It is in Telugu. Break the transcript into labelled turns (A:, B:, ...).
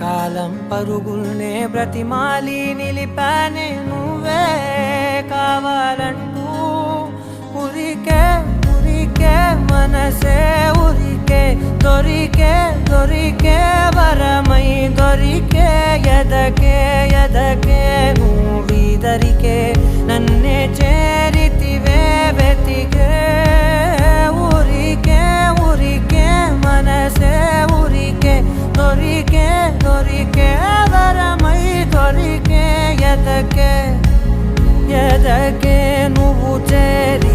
A: కాలం పరుగుల్నే బ్రతిమాలి నిలిపానే నువ్వే కావాలంటూ ఉరికే ఉరికే మనసే ఉరికే దొరికే దొరికే వరమై దొరికే ఎదకే ఎదకే నువ్వీదరికే నన్నే చేరితివే వెతికే ఉరికే ఉరికే మనసే ఉరికే దొరికే దొరికే వరమై దొరికే ఎదకే ఎదకే నువ్వు చేరి